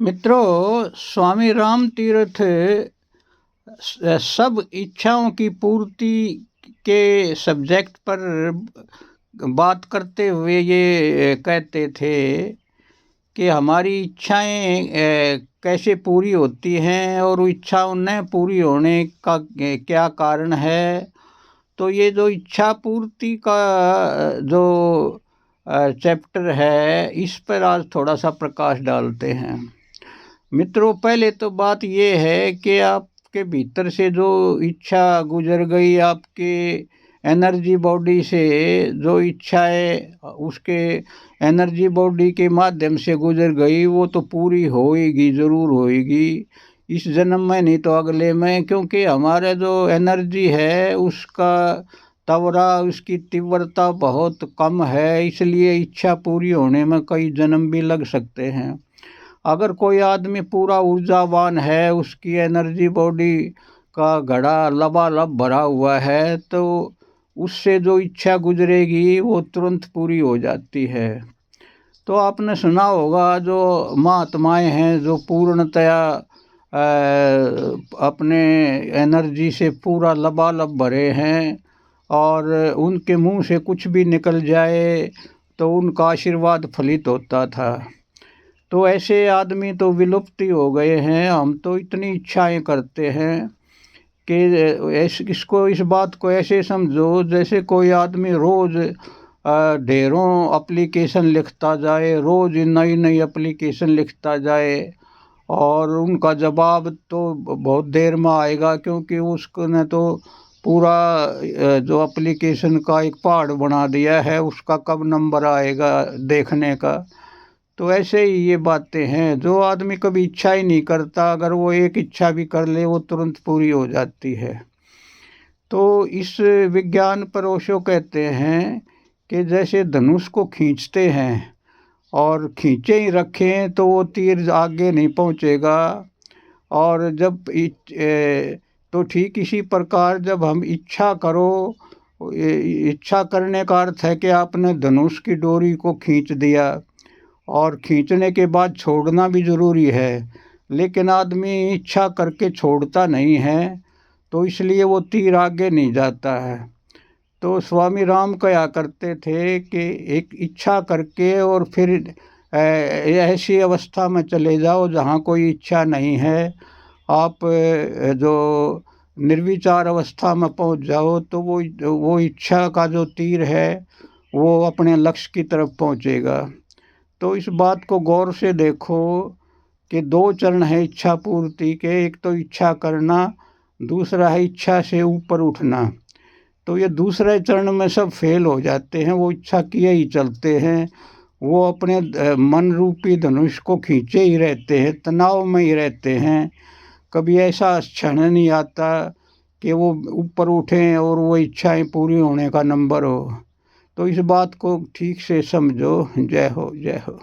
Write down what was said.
मित्रों, स्वामी राम तीर्थ सब इच्छाओं की पूर्ति के सब्जेक्ट पर बात करते हुए ये कहते थे कि हमारी इच्छाएं कैसे पूरी होती हैं और इच्छाओं न पूरी होने का क्या कारण है। तो ये जो इच्छा पूर्ति का जो चैप्टर है, इस पर आज थोड़ा सा प्रकाश डालते हैं। मित्रों, पहले तो बात ये है कि आपके भीतर से जो इच्छा गुजर गई, आपके एनर्जी बॉडी से जो इच्छाएं उसके एनर्जी बॉडी के माध्यम से गुजर गई, वो तो पूरी होएगी, ज़रूर होएगी, इस जन्म में नहीं तो अगले में। क्योंकि हमारा जो एनर्जी है उसका तवरा, उसकी तीव्रता बहुत कम है, इसलिए इच्छा पूरी होने में कई जन्म भी लग सकते हैं। अगर कोई आदमी पूरा ऊर्जावान है, उसकी एनर्जी बॉडी का घड़ा लबालब भरा हुआ है, तो उससे जो इच्छा गुजरेगी वो तुरंत पूरी हो जाती है। तो आपने सुना होगा, जो महात्माएं हैं जो पूर्णतया अपने एनर्जी से पूरा लबालब भरे हैं और उनके मुंह से कुछ भी निकल जाए तो उनका आशीर्वाद फलित होता था। तो ऐसे आदमी तो विलुप्त ही हो गए हैं। हम तो इतनी इच्छाएं करते हैं कि इस बात को ऐसे समझो जैसे कोई आदमी रोज़ ढेरों एप्लीकेशन लिखता जाए, रोज़ नई नई एप्लीकेशन लिखता जाए और उनका जवाब तो बहुत देर में आएगा, क्योंकि उसने तो पूरा जो एप्लीकेशन का एक पहाड़ बना दिया है, उसका कब नंबर आएगा देखने का। तो ऐसे ही ये बातें हैं। जो आदमी कभी इच्छा ही नहीं करता, अगर वो एक इच्छा भी कर ले वो तुरंत पूरी हो जाती है। तो इस विज्ञान पर ओशो कहते हैं कि जैसे धनुष को खींचते हैं और खींचे ही रखें तो वो तीर आगे नहीं पहुंचेगा, और जब तो ठीक इसी प्रकार जब हम इच्छा करो, इच्छा करने का अर्थ है कि आपने धनुष की डोरी को खींच दिया, और खींचने के बाद छोड़ना भी ज़रूरी है, लेकिन आदमी इच्छा करके छोड़ता नहीं है, तो इसलिए वो तीर आगे नहीं जाता है। तो स्वामी राम कहा करते थे कि एक इच्छा करके और फिर ऐसी अवस्था में चले जाओ जहाँ कोई इच्छा नहीं है। आप जो निर्विचार अवस्था में पहुँच जाओ तो वो इच्छा का जो तीर है वो अपने लक्ष्य की तरफ पहुँचेगा। तो इस बात को गौर से देखो कि दो चरण है इच्छा पूर्ति के। एक तो इच्छा करना, दूसरा है इच्छा से ऊपर उठना। तो ये दूसरे चरण में सब फेल हो जाते हैं, वो इच्छा किए ही चलते हैं, वो अपने मन रूपी धनुष को खींचे ही रहते हैं, तनाव में ही रहते हैं। कभी ऐसा क्षण नहीं आता कि वो ऊपर उठें और वो इच्छाएं पूरी होने का नंबर हो। तो इस बात को ठीक से समझो। जय हो, जय हो।